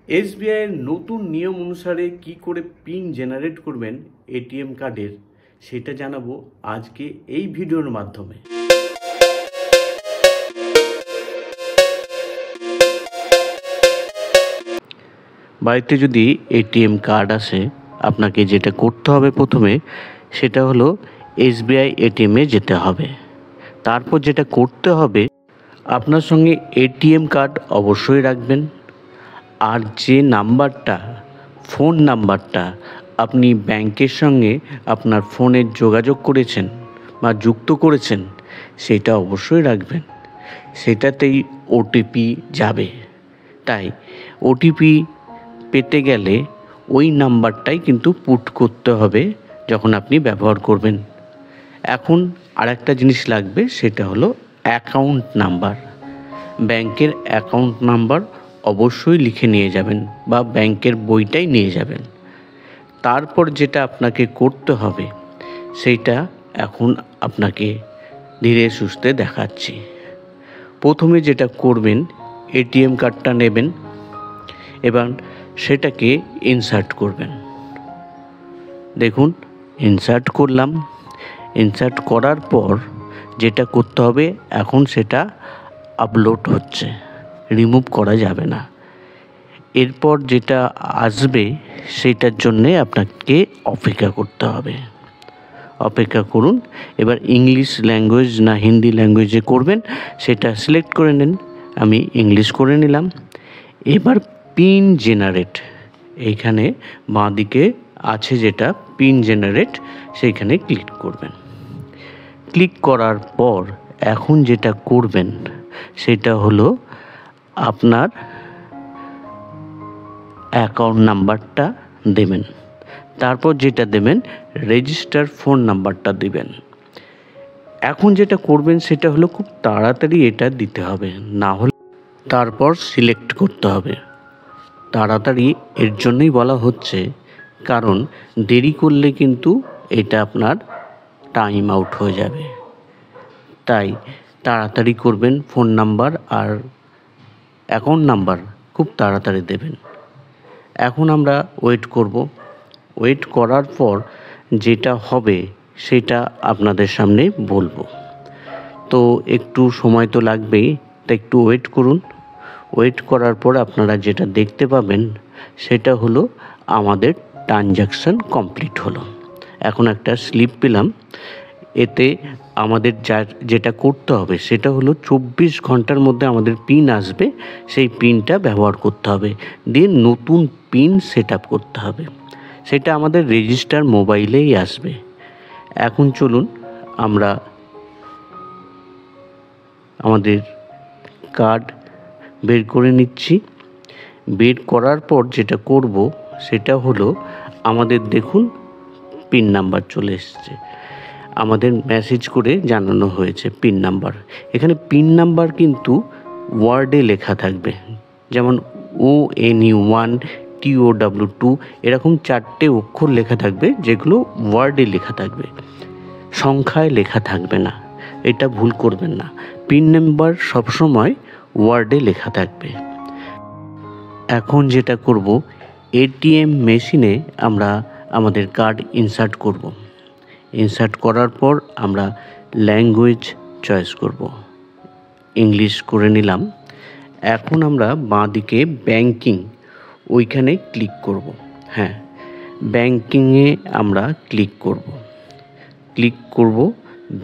SBI এর নতুন নিয়ম অনুসারে কি করে পিন জেনারেট করবেন এটিএম কার্ডের সেটা জানাবো আজকে এই ভিডিওর মাধ্যমে। বাড়িতে যদি এটিএম কার্ড আসে আপনাকে যেটা করতে হবে প্রথমে সেটা হলো এসবিআই এটিএমে যেতে হবে। তারপর যেটা করতে হবে আপনার সঙ্গে এটিএম কার্ড অবশ্যই রাখবেন, আর যে নাম্বারটা ফোন নাম্বারটা আপনি ব্যাংকের সঙ্গে আপনার ফোনে যোগাযোগ করেছেন বা যুক্ত করেছেন সেটা অবশ্যই রাখবেন। সেটাতেই ওটিপি যাবে, তাই ওটিপি পেতে গেলে ওই নাম্বারটাই কিন্তু পুট করতে হবে যখন আপনি ব্যবহার করবেন। এখন আরেকটা জিনিস লাগবে, সেটা হলো অ্যাকাউন্ট নাম্বার। ব্যাংকের অ্যাকাউন্ট নাম্বার অবশ্যই লিখে নিয়ে যাবেন বা ব্যাংকের বইটাই নিয়ে যাবেন। তারপর যেটা আপনাকে করতে হবে সেইটা এখন আপনাকে ধীরে সুস্থে দেখাচ্ছি। প্রথমে যেটা করবেন, এটিএম কার্ডটা নেবেন, এবার সেটাকে ইনসার্ট করবেন। দেখুন ইনসার্ট করলাম। ইনসার্ট করার পর যেটা করতে হবে, এখন সেটা আপলোড হচ্ছে, রিমুভ করা যাবে না। এরপর যেটা আসবে সেটার জন্যে আপনাকে অপেক্ষা করতে হবে। অপেক্ষা করুন। এবার ইংলিশ ল্যাঙ্গুয়েজ না হিন্দি ল্যাঙ্গুয়েজে করবেন সেটা সিলেক্ট করে নিন। আমি ইংলিশ করে নিলাম। এবার পিন জেনারেট, এইখানে বাঁদিকে আছে যেটা পিন জেনারেট, সেইখানে ক্লিক করবেন। ক্লিক করার পর এখন যেটা করবেন সেটা হলো আপনার অ্যাকাউন্ট নাম্বারটা দেবেন। তারপর যেটা দেবেন রেজিস্টার ফোন নাম্বারটা দিবেন। এখন যেটা করবেন সেটা হলো খুব তাড়াতাড়ি এটা দিতে হবে, না হলে তারপর সিলেক্ট করতে হবে। তাড়াতাড়ি এর জন্যই বলা হচ্ছে, কারণ দেরি করলে কিন্তু এটা আপনার টাইম আউট হয়ে যাবে। তাই তাড়াতাড়ি করবেন। ফোন নাম্বার আর অ্যাকাউন্ট নাম্বার খুব তাড়াতাড়ি দেবেন। এখন আমরা ওয়েট করব। ওয়েট করার পর যেটা হবে সেটা আপনাদের সামনে বলবো। তো একটু সময় তো লাগবেই, তা একটু ওয়েট করুন। ওয়েট করার পর আপনারা যেটা দেখতে পাবেন সেটা হলো আমাদের ট্রানজ্যাকশান কমপ্লিট হলো। এখন একটা স্লিপ পেলাম। এতে আমাদের যেটা করতে হবে সেটা হলো 24 ঘন্টার মধ্যে আমাদের পিন আসবে, সেই পিনটা ব্যবহার করতে হবে। দিয়ে নতুন পিন সেট আপ করতে হবে, সেটা আমাদের রেজিস্টার মোবাইলেই আসবে। এখন চলুন আমরা আমাদের কার্ড বের করে নিচ্ছি। বের করার পর যেটা করব সেটা হলো আমাদের দেখুন পিন নাম্বার চলে এসেছে। আমাদের মেসেজ করে জানানো হয়েছে পিন নাম্বার। এখানে পিন নাম্বার কিন্তু ওয়ার্ডে লেখা থাকবে, যেমন ONE1 TOW2 এরকম 4টে অক্ষর লেখা থাকবে, যেগুলো ওয়ার্ডে লেখা থাকবে, সংখ্যায় লেখা থাকবে না। এটা ভুল করবেন না। পিন নাম্বার সবসময় ওয়ার্ডে লেখা থাকবে। এখন যেটা করব, এটিএম মেশিনে আমরা আমাদের কার্ড ইনসার্ট করব। ইনসার্ট করার পর আমরা ল্যাঙ্গুয়েজ চয়েস করব, ইংলিশ করে নিলাম। এখন আমরা বাঁদিকে ব্যাংকিং ওইখানে ক্লিক করব। হ্যাঁ, ব্যাংকিংয়ে আমরা ক্লিক করব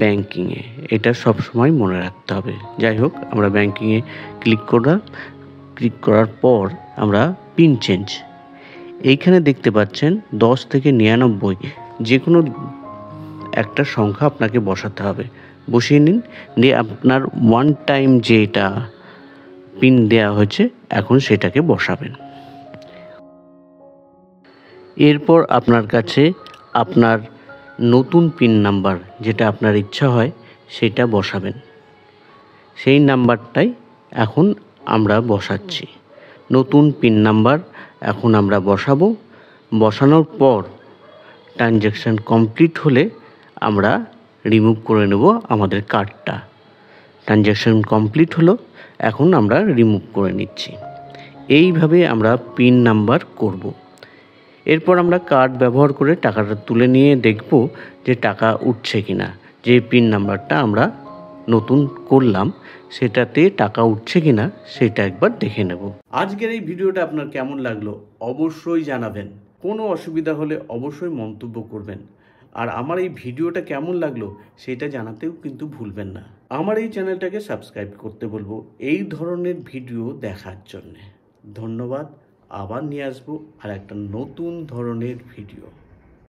ব্যাংকিংয়ে। এটা সবসময় মনে রাখতে হবে। যাই হোক, আমরা ব্যাংকিংয়ে ক্লিক করার পর আমরা পিন চেঞ্জ, এইখানে দেখতে পাচ্ছেন 10 থেকে 99 যে কোনো একটা সংখ্যা আপনাকে বসাতে হবে। বসিয়ে নিন, দিয়ে আপনার ওয়ান টাইম যেটা পিন দেওয়া হয়েছে এখন সেটাকে বসাবেন। এরপর আপনার কাছে আপনার নতুন পিন নাম্বার যেটা আপনার ইচ্ছা হয় সেটা বসাবেন। সেই নাম্বারটাই এখন আমরা বসাচ্ছি। নতুন পিন নাম্বার এখন আমরা বসাবো। বসানোর পর ট্রানজ্যাকশান কমপ্লিট হলে আমরা রিমুভ করে নেব আমাদের কার্ডটা। ট্রানজ্যাকশান কমপ্লিট হলো, এখন আমরা রিমুভ করে নিচ্ছি। এইভাবে আমরা পিন নাম্বার করব। এরপর আমরা কার্ড ব্যবহার করে টাকাটা তুলে নিয়ে দেখব যে টাকা উঠছে কিনা। যে পিন নাম্বারটা আমরা নতুন করলাম সেটাতে টাকা উঠছে কিনা সেটা একবার দেখে নেব। আজকের এই ভিডিওটা আপনার কেমন লাগলো অবশ্যই জানাবেন। কোনো অসুবিধা হলে অবশ্যই মন্তব্য করবেন। আর আমার এই ভিডিওটা কেমন লাগলো সেটা জানাতেও কিন্তু ভুলবেন না। আমার এই চ্যানেলটাকে সাবস্ক্রাইব করতে বলবো এই ধরনের ভিডিও দেখার জন্যে। ধন্যবাদ। আবার নিয়ে আসবো আর একটা নতুন ধরনের ভিডিও।